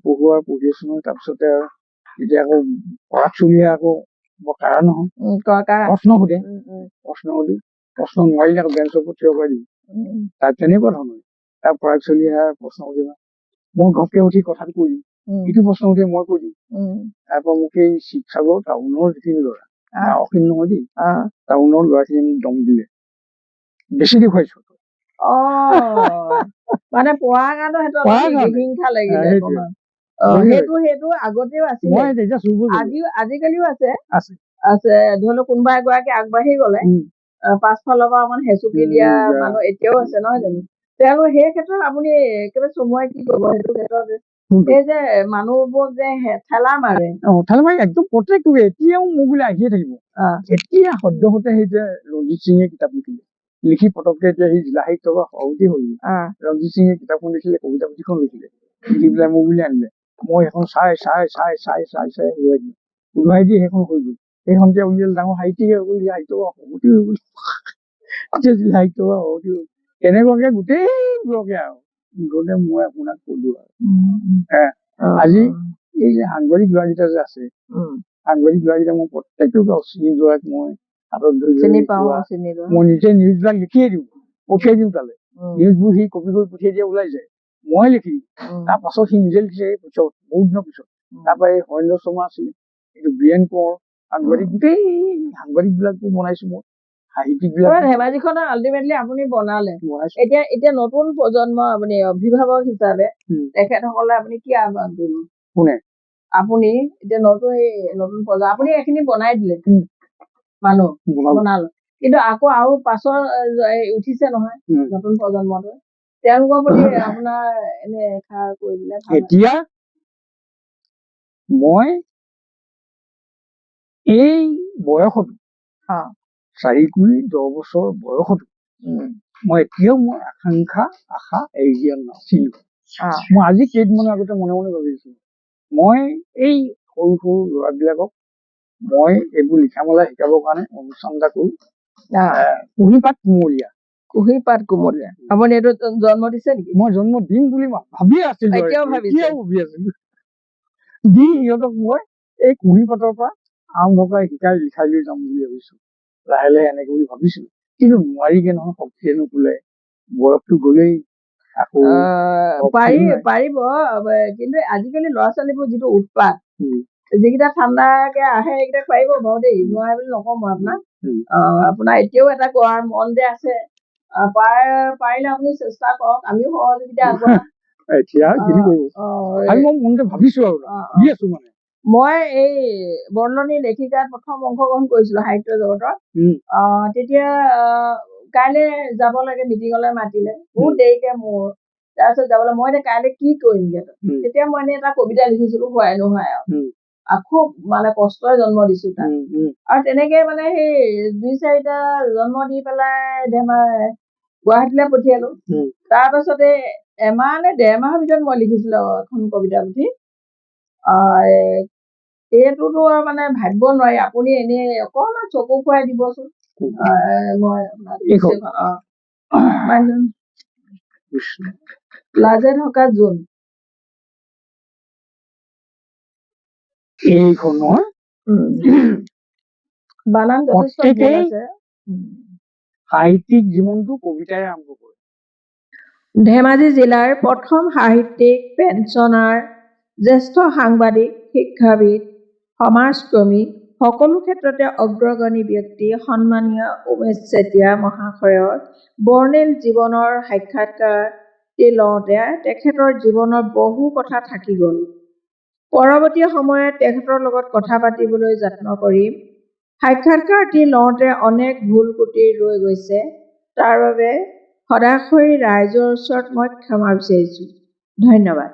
পঢ়ি আছো নহয়। তাৰপিছতে আৰু এতিয়া আকৌ পঢ়াত চলিয়ে আকৌ বৰ কাৰা নহয়, প্ৰশ্ন সোধে, প্ৰশ্ন নোৱাৰিলে আকৌ বেঞ্চৰ ওপৰত থিয় কৰাই দিম। তাত তেনেকুৱা ধৰণৰ তাৰ পঢ়াত চলি অহা প্ৰশ্ন সোধে নহয়, মই ঘপকে উঠি কথাটো কৈ দিম, ইটো প্ৰশ্ন সোধে মই কৈ দিম। তাৰ পৰা মোক এই শিৱসাগৰ টাউনৰ যিখিনি ল'ৰা, অসীম নহয় দেই, টাউনৰ ল'ৰাখিনি মোক দম দিলে, বেছি দেখুৱাইছো। মানে পঢ়াৰ কাৰণে হিংসা লাগিলে। সেইটো আগতেও আছিলে, আজিকালিও আছে। ধৰি লওক কোনোবা এগৰাকী আগবাঢ়ি গ'লে পাছফালৰ পৰা অকমান হেঁচুকি দিয়া মানুহ এতিয়াও আছে, নহয় জানো? তেওঁলোক সেই ক্ষেত্ৰত আপুনি একেবাৰে চমুৱাই কি ক'ব? সেইটো ক্ষেত্ৰত এই যে মানুহবোৰক যে ঠেলা মাৰে একদম প্ৰত্যেকটো এতিয়াও মোৰ বোলে আহিয়ে থাকিব। এতিয়া সদ্যহতে সেই যে ৰঞ্জিত সিঙে কিতাপ লিখি পটককে এতিয়া সেই জিলা সাহিত্য সভাপতি হ'ল। ৰঞ্জিত সিঙে কিতাপখন লিখিলে, কবিতা পুথিখন লিখিলে, লিখি পেলাই মোৰ বুলি আনিলে। মই সেইখন চাই উলিয়াই দিলোঁ। উলিয়াই দি সেইখন হৈ গ'ল। সেইখন যে উলিয়ালে ডাঙৰ সাহিত্যিকে হৈ গ'ল, সাহিত্য সভাপতি হৈ গ'ল। সাহিত্য সভাপতি হ'ল। তেনেকুৱাকে গোটেইবোৰকে আৰু মুঠতে মই আপোনাক কলো আৰু আজি এই যে সাংবাদিক ল'ৰাকেইটা যে আছে, সাংবাদিক ল'ৰাকেইটা মই প্ৰত্যেকটোকে অচিনি ল'ৰাক মই হাতত ধৰি মই নিজে নিউজবিলাক লিখিয়ে দিওঁ, পঠিয়াই দিওঁ তালৈ। নিউজবোৰ সি কপি কৰি পঠিয়াই দিয়ে, ওলাই যায়, মই লিখি দিওঁ। তাৰ পাছত সি নিজে লিখিছে পিছত, বহুত দিনৰ পিছত। তাৰপৰা এই হৰেন্দ্ৰ শৰ্মা আছিলে, এইটো বীৰেন কোঁৱৰ, সাংবাদিক, গোটেই সাংবাদিক বিলাকো বনাইছো মই, সাহিত্যিক বিলাক। ধেমাজিখনৰ আল্টিমেটলি আপুনি বনালে। এতিয়া নতুন প্ৰজন্ম আপুনি অভিভাৱক হিচাপে তেখেতসকলে আপুনি কি আহ্বান কৰিব? কোনে? আপুনি এতিয়া নতুন প্ৰজন্ম, আপুনি এইখিনি বনাই দিলে, মানুহ বনালো, কিন্তু আকৌ আৰু পাছৰ উঠিছে নহয় নতুন প্ৰজন্মটো, তেওঁলোকৰ প্ৰতি আপোনাৰ এনে এষাৰ কৈ দিলে। এতিয়া মই এই বয়সতো 4-10 বছৰ বয়সতো মই এতিয়াও মই আশা এৰি দিয়া নাছিলো। মই আজি কেইদিনমানৰ আগতে মনে মনে ভাবিছো, মই এই সৰু সৰু ল'ৰাবিলাকক মই এইবোৰ লিখা মেলা শিকাবৰ কাৰণে অনুষ্ঠান এটা কৰো। কুঁহিপাত কুমলীয়া আপুনি এইটো জন্ম দিছে নেকি? মই জন্ম দিম বুলি ভাবিয়ে আছিলো, এতিয়াও ভাবি আছিলো। দি সিহঁতক মই এই কুঁহিপাতৰ পৰা আৰম্ভ কৰি শিকাই লিখাই লৈ যাম বুলি ভাবিছো, লাহে লাহে এনেকে বুলি ভাবিছিলো। কিন্তু নোৱাৰিগে নহয়, শক্তিয়ে নোকোলে, বয়সটো গলেই। আকৌ পাৰিব, কিন্তু আজিকালি ল'ৰা ছোৱালীবোৰ যিটো উৎপাত, যিকেইটা ঠাণ্ডাকে আহে সেইকেইটাক পাৰিব বাৰু দেই, নোৱাৰে বুলি নকওঁ মই আপোনাক। আপোনাৰ এতিয়াও এটা কৰাৰ মন যে আছে, পাৰিলে আপুনি চেষ্টা কৰক, আমিও সহযোগিতা আগবঢ়াম। মই এই বৰ্ণনি লেখিকাত প্ৰথম অংশগ্ৰহণ কৰিছিলো সাহিত্য জগতৰ। তেতিয়া কাইলৈ যাব লাগে, মিটিঙলৈ মাতিলে, বহুত দেৰিকে মোৰ, তাৰপিছত যাবলৈ, মই এতিয়া কাইলৈ কি কৰিমগে? তেতিয়া মই এনেই এটা কবিতা লিখিছিলো, হোৱাই নোহোৱাই আৰু খুব মানে কষ্টৰে জন্ম দিছো তাত। আৰু তেনেকে মানে সেই 2-4টা জন্ম দি পেলাই গুৱাহাটীলৈ পঠিয়ালো। তাৰ পাছতে এমাহ নে 1.5 মাহৰ ভিতৰত মই লিখিছিলো এখন কবিতা পুথি। এইটোতো মানে ভাবিব নোৱাৰি, আপুনি এনেই অকণমান চকু ফুৰাই দিবচোন। লাজে থকা জোন, এইখনৰ বানান যথেষ্ট ভুল আছে। সাহিত্যিক জীৱনটো কবিতাৰে আৰম্ভ কৰে। ধেমাজি জিলাৰ প্ৰথম সাহিত্যিক, পেঞ্চনাৰ, জ্যেষ্ঠ সাংবাদিক, শিক্ষাবিদ, সমাজকৰ্মী, সকলো ক্ষেত্ৰতে অগ্ৰগণী ব্যক্তি সন্মানীয় উমেশ চেতিয়া মহাশয়ৰ বৰ্ণিল জীৱনৰ সাক্ষাৎকাৰটি লওঁতে তেখেতৰ জীৱনৰ বহু কথা থাকি গ'ল। পৰৱৰ্তী সময়ত তেখেতৰ লগত কথা পাতিবলৈ যত্ন কৰিম। সাক্ষাৎকাৰটি লওঁতে অনেক ভুল ক্ৰুটি ৰৈ গৈছে, তাৰ বাবে সদাশয় ৰাইজৰ ওচৰত মই ক্ষমা বিচাৰিছোঁ। ধন্যবাদ।